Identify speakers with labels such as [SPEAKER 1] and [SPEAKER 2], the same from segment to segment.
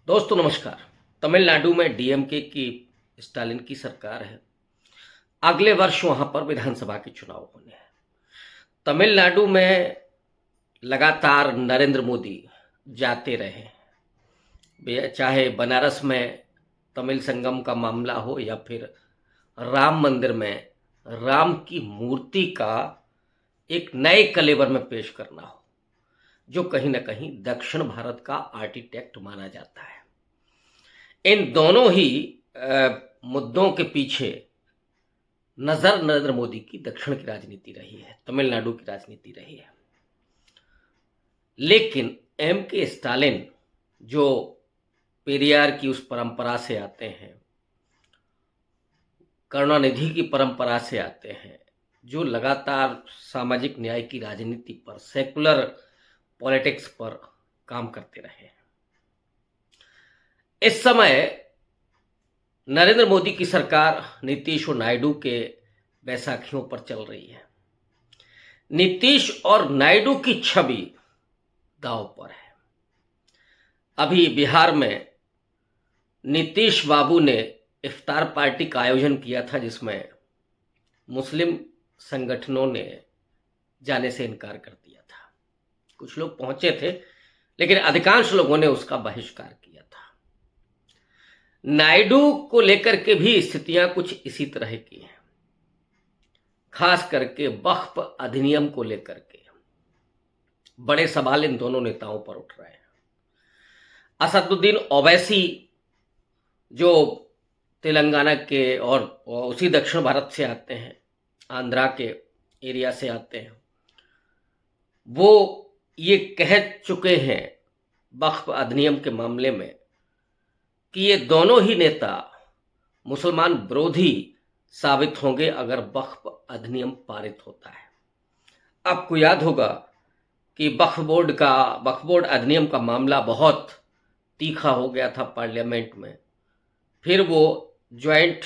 [SPEAKER 1] दोस्तों नमस्कार। तमिलनाडु में डीएमके की स्टालिन की सरकार है। अगले वर्ष वहां पर विधानसभा के चुनाव होने हैं। तमिलनाडु में लगातार नरेंद्र मोदी जाते रहे, चाहे बनारस में तमिल संगम का मामला हो या फिर राम मंदिर में राम की मूर्ति का एक नए कलेवर में पेश करना हो, जो कहीं ना कहीं दक्षिण भारत का आर्किटेक्ट माना जाता है। इन दोनों ही मुद्दों के पीछे नजर नरेंद्र मोदी की दक्षिण की राजनीति रही है, तमिलनाडु की राजनीति रही है। लेकिन एम के स्टालिन जो पेरियार की उस परंपरा से आते हैं, करुणानिधि की परंपरा से आते हैं, जो लगातार सामाजिक न्याय की राजनीति पर, सेकुलर पॉलिटिक्स पर काम करते रहे हैं, इस समय नरेंद्र मोदी की सरकार नीतीश और नायडू के बैसाखियों पर चल रही है। नीतीश और नायडू की छवि दांव पर है। अभी बिहार में नीतीश बाबू ने इफ्तार पार्टी का आयोजन किया था, जिसमें मुस्लिम संगठनों ने जाने से इनकार कर दिया था। कुछ लोग पहुंचे थे, लेकिन अधिकांश लोगों ने उसका बहिष्कार किया था। नायडू को लेकर के भी स्थितियां कुछ इसी तरह की हैं, खास करके वक्फ अधिनियम को लेकर के बड़े सवाल इन दोनों नेताओं पर उठ रहे हैं। असदुद्दीन ओवैसी जो तेलंगाना के और उसी दक्षिण भारत से आते हैं, आंध्रा के एरिया से आते हैं, वो ये कह चुके हैं वक्फ अधिनियम के मामले में कि ये दोनों ही नेता मुसलमान विरोधी साबित होंगे अगर वक्फ अधिनियम पारित होता है। आपको याद होगा कि वक्फ बोर्ड अधिनियम का मामला बहुत तीखा हो गया था पार्लियामेंट में। फिर वो ज्वाइंट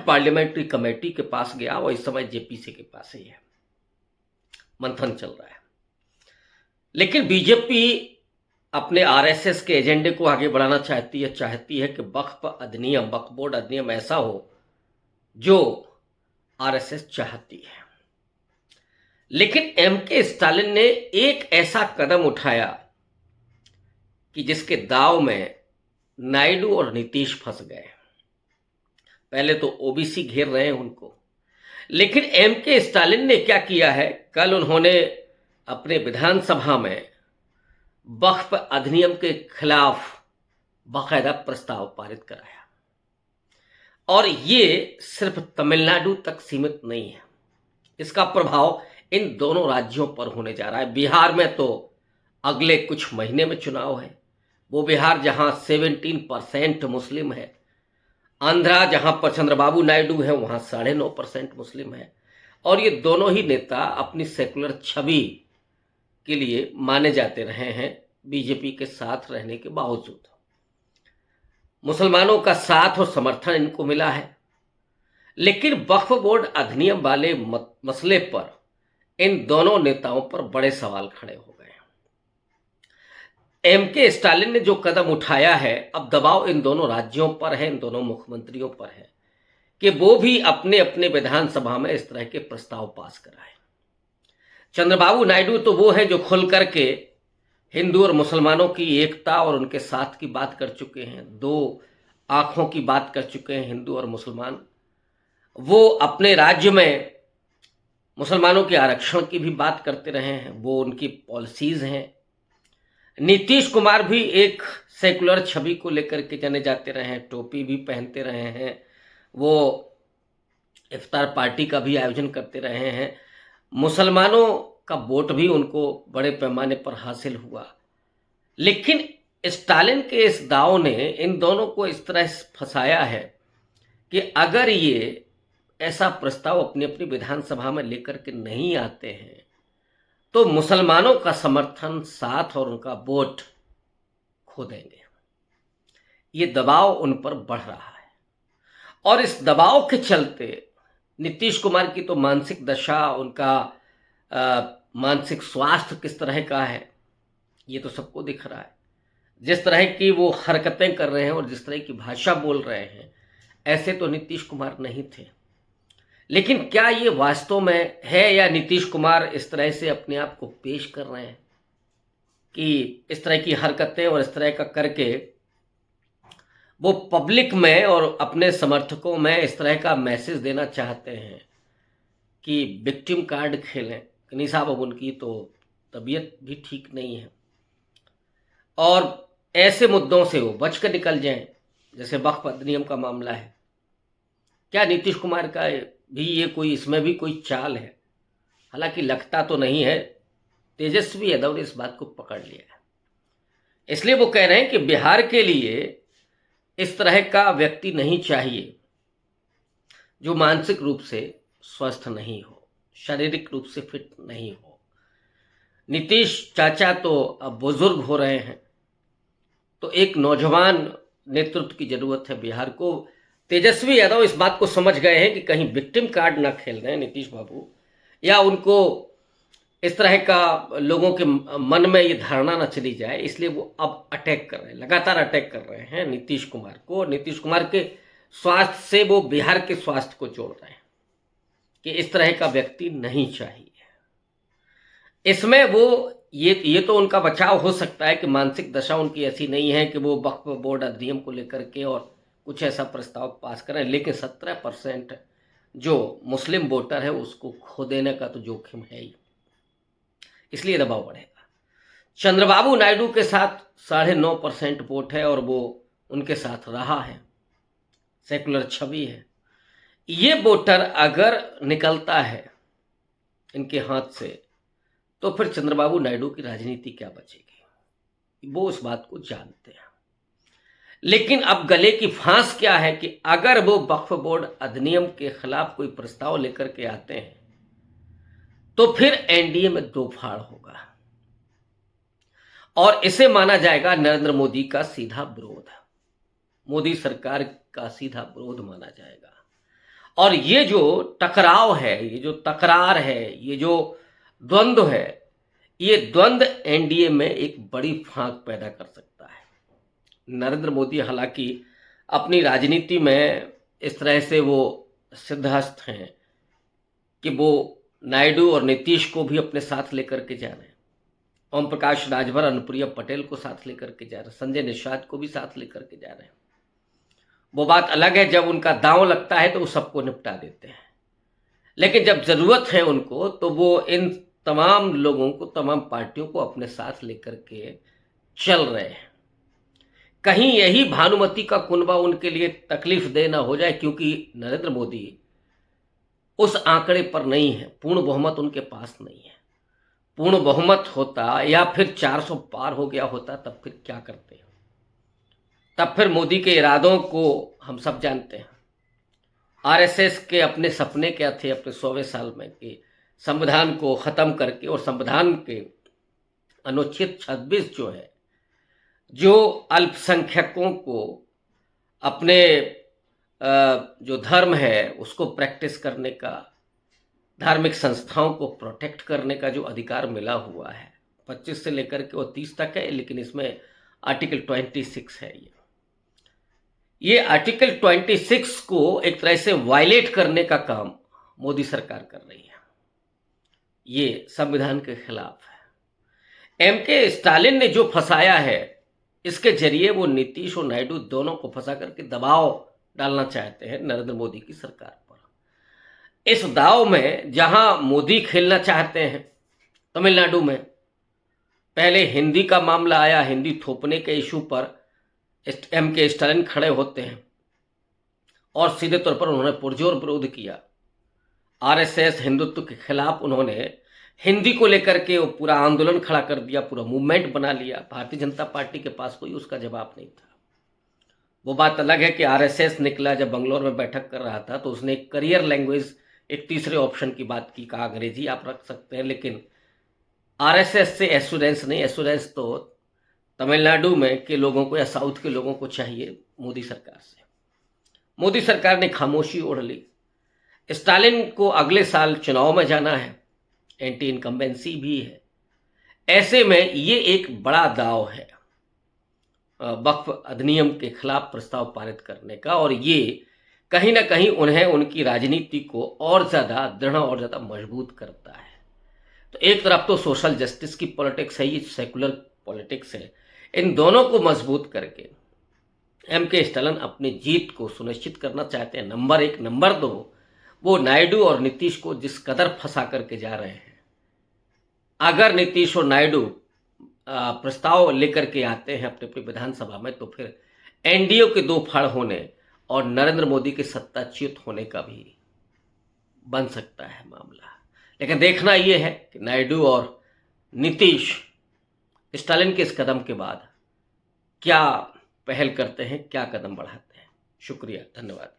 [SPEAKER 1] पार्लियामेंट्री कमेटी के पास गया और इस समय जेपीसी के पास ही है, मंथन चल रहा है। लेकिन बीजेपी अपने आरएसएस के एजेंडे को आगे बढ़ाना चाहती है कि वक्फ बोर्ड अधिनियम ऐसा हो जो आरएसएस चाहती है। लेकिन एम के स्टालिन ने एक ऐसा कदम उठाया कि जिसके दाव में नायडू और नीतीश फंस गए। पहले तो ओबीसी घेर रहे हैं उनको, लेकिन एम के स्टालिन ने क्या किया है, कल उन्होंने अपने विधानसभा में वक्फ अधिनियम के खिलाफ बाकायदा प्रस्ताव पारित कराया। और ये सिर्फ तमिलनाडु तक सीमित नहीं है, इसका प्रभाव इन दोनों राज्यों पर होने जा रहा है। बिहार में तो अगले कुछ महीने में चुनाव है, वो बिहार जहां 17% मुस्लिम है, आंध्रा जहां पर चंद्रबाबू नायडू है वहां 9.5% मुस्लिम है। और ये दोनों ही नेता अपनी सेकुलर छवि के लिए माने जाते रहे हैं, बीजेपी के साथ रहने के बावजूद। मुसलमानों का साथ और समर्थन इनको मिला है। लेकिन वक्फ बोर्ड अधिनियम वाले मसले पर इन दोनों नेताओं पर बड़े सवाल खड़े हो गए। एम के स्टालिन ने जो कदम उठाया है, अब दबाव इन दोनों राज्यों पर है, इन दोनों मुख्यमंत्रियों पर है कि वो भी अपने अपने विधानसभा में इस तरह के प्रस्ताव पास कराएं। चंद्रबाबू नायडू तो वो है जो खुल करके हिंदू और मुसलमानों की एकता और उनके साथ की बात कर चुके हैं, दो आंखों की बात कर चुके हैं हिंदू और मुसलमान। वो अपने राज्य में मुसलमानों के आरक्षण की भी बात करते रहे हैं, वो उनकी पॉलिसीज हैं। नीतीश कुमार भी एक सेकुलर छवि को लेकर के जाने जाते रहे हैं, टोपी भी पहनते रहे हैं, वो इफ्तार पार्टी का भी आयोजन करते रहे हैं। मुसलमानों का वोट भी उनको बड़े पैमाने पर हासिल हुआ। लेकिन स्टालिन के इस दाव ने इन दोनों को इस तरह फंसाया है कि अगर ये ऐसा प्रस्ताव अपनी अपनी विधानसभा में लेकर के नहीं आते हैं तो मुसलमानों का समर्थन, साथ और उनका वोट खो देंगे। ये दबाव उन पर बढ़ रहा है और इस दबाव के चलते नीतीश कुमार की तो मानसिक दशा, उनका मानसिक स्वास्थ्य किस तरह का है, ये तो सबको दिख रहा है। जिस तरह की वो हरकतें कर रहे हैं और जिस तरह की भाषा बोल रहे हैं, ऐसे तो नीतीश कुमार नहीं थे। लेकिन क्या ये वास्तव में है, या नीतीश कुमार इस तरह से अपने आप को पेश कर रहे हैं कि इस तरह की हरकतें और इस तरह का करके वो पब्लिक में और अपने समर्थकों में इस तरह का मैसेज देना चाहते हैं कि विक्टिम कार्ड खेलें? नहीं साहब, अब उनकी तो तबीयत भी ठीक नहीं है और ऐसे मुद्दों से वो बच कर निकल जाएं, जैसे वक्फ अधिनियम का मामला है। क्या नीतीश कुमार का भी ये कोई, इसमें भी कोई चाल है? हालांकि लगता तो नहीं है। तेजस्वी यादव ने इस बात को पकड़ लिया है, इसलिए वो कह रहे हैं कि बिहार के लिए इस तरह का व्यक्ति नहीं चाहिए जो मानसिक रूप से स्वस्थ नहीं हो, शारीरिक रूप से फिट नहीं हो। नीतीश चाचा तो अब बुजुर्ग हो रहे हैं, तो एक नौजवान नेतृत्व की जरूरत है बिहार को। तेजस्वी यादव इस बात को समझ गए हैं कि कहीं विक्टिम कार्ड ना खेल रहे हैं नीतीश बाबू, या उनको इस तरह का लोगों के मन में ये धारणा ना चली जाए, इसलिए वो अब अटैक कर रहे हैं, लगातार अटैक कर रहे हैं नीतीश कुमार को। नीतीश कुमार के स्वास्थ्य से वो बिहार के स्वास्थ्य को जोड़ रहे हैं कि इस तरह का व्यक्ति नहीं चाहिए। इसमें वो ये तो उनका बचाव हो सकता है कि मानसिक दशा उनकी ऐसी नहीं है कि वो वक्फ बोर्ड अधिनियम को लेकर के और कुछ ऐसा प्रस्ताव पास करें, लेकिन 17% जो मुस्लिम वोटर है उसको खो देने का तो जोखिम है ही, इसलिए दबाव बढ़ेगा। चंद्रबाबू नायडू के साथ 9.5% वोट है और वो उनके साथ रहा है, सेकुलर छवि है। ये वोटर अगर निकलता है इनके हाथ से, तो फिर चंद्रबाबू नायडू की राजनीति क्या बचेगी, वो उस बात को जानते हैं। लेकिन अब गले की फांस क्या है कि अगर वो वक्फ बोर्ड अधिनियम के खिलाफ कोई प्रस्ताव लेकर के आते हैं तो फिर एनडीए में दो फाड़ होगा और इसे माना जाएगा नरेंद्र मोदी का सीधा विरोध, मोदी सरकार का सीधा विरोध माना जाएगा। और ये जो टकराव है, ये जो तकरार है, ये जो द्वंद्व है, ये द्वंद्व एनडीए में एक बड़ी फांक पैदा कर सकता है। नरेंद्र मोदी हालांकि अपनी राजनीति में इस तरह से वो सिद्धहस्त हैं कि वो नायडू और नीतीश को भी अपने साथ लेकर के जा रहे हैं, ओम प्रकाश राजभर, अनुप्रिया पटेल को साथ लेकर के जा रहे हैं, संजय निषाद को भी साथ लेकर के जा रहे हैं। वो बात अलग है, जब उनका दांव लगता है तो वो सबको निपटा देते हैं, लेकिन जब जरूरत है उनको तो वो इन तमाम लोगों को, तमाम पार्टियों को अपने साथ लेकर के चल रहे हैं। कहीं यही भानुमति का कुनबा उनके लिए तकलीफ दे ना हो जाए, क्योंकि नरेंद्र मोदी उस आंकड़े पर नहीं है, पूर्ण बहुमत उनके पास नहीं है। पूर्ण बहुमत होता या फिर 400 पार हो गया होता, तब फिर क्या करते? तब फिर मोदी के इरादों को हम सब जानते हैं। आरएसएस के अपने सपने क्या थे अपने 100वें साल में, कि संविधान को खत्म करके और संविधान के अनुच्छेद 26 जो है, जो अल्पसंख्यकों को अपने जो धर्म है उसको प्रैक्टिस करने का, धार्मिक संस्थाओं को प्रोटेक्ट करने का जो अधिकार मिला हुआ है, 25 से लेकर के वो 30 तक है, लेकिन इसमें आर्टिकल 26 है। ये आर्टिकल 26 को एक तरह से वायलेट करने का काम मोदी सरकार कर रही है। ये संविधान के खिलाफ है। एमके स्टालिन ने जो फंसाया है, इसके जरिए वो नीतीश और नायडू दोनों को फंसा करके दबाव डालना चाहते हैं नरेंद्र मोदी की सरकार पर। इस दाव में जहां मोदी खेलना चाहते हैं, तमिलनाडु में पहले हिंदी का मामला आया, हिंदी थोपने के इशू पर एमके स्टालिन खड़े होते हैं और सीधे तौर पर उन्होंने पुरजोर विरोध किया। आरएसएस हिंदुत्व के खिलाफ उन्होंने हिंदी को लेकर के वो पूरा आंदोलन खड़ा कर दिया, पूरा मूवमेंट बना लिया। भारतीय जनता पार्टी के पास कोई उसका जवाब नहीं था। वो बात अलग है कि आरएसएस निकला, जब बंगलोर में बैठक कर रहा था तो उसने एक करियर लैंग्वेज, एक तीसरे ऑप्शन की बात की, कहा अंग्रेजी आप रख सकते हैं, लेकिन आरएसएस से एश्योरेंस नहीं। एश्योरेंस तो तमिलनाडु में के लोगों को या साउथ के लोगों को चाहिए मोदी सरकार से। मोदी सरकार ने खामोशी ओढ़ ली। स्टालिन को अगले साल चुनाव में जाना है, एंटी इनकम्बेंसी भी है। ऐसे में ये एक बड़ा दाव है वक्फ अधिनियम के खिलाफ प्रस्ताव पारित करने का, और ये कहीं ना कहीं उन्हें उनकी राजनीति को और ज़्यादा दृढ़ और ज़्यादा मजबूत करता है। तो एक तरफ तो सोशल जस्टिस की पॉलिटिक्स है, ये सेकुलर पॉलिटिक्स है, इन दोनों को मजबूत करके एम के स्टालिन अपनी जीत को सुनिश्चित करना चाहते हैं। नंबर एक। नंबर दो, वो नायडू और नीतीश को जिस कदर फंसा करके जा रहे हैं, अगर नीतीश और नायडू प्रस्ताव लेकर के आते हैं अपने अपनी विधानसभा में, तो फिर एनडीए के दो फाड़ होने और नरेंद्र मोदी के सत्ताच्युत होने का भी बन सकता है मामला। लेकिन देखना यह है कि नायडू और नीतीश स्टालिन के इस कदम के बाद क्या पहल करते हैं, क्या कदम बढ़ाते हैं। शुक्रिया, धन्यवाद।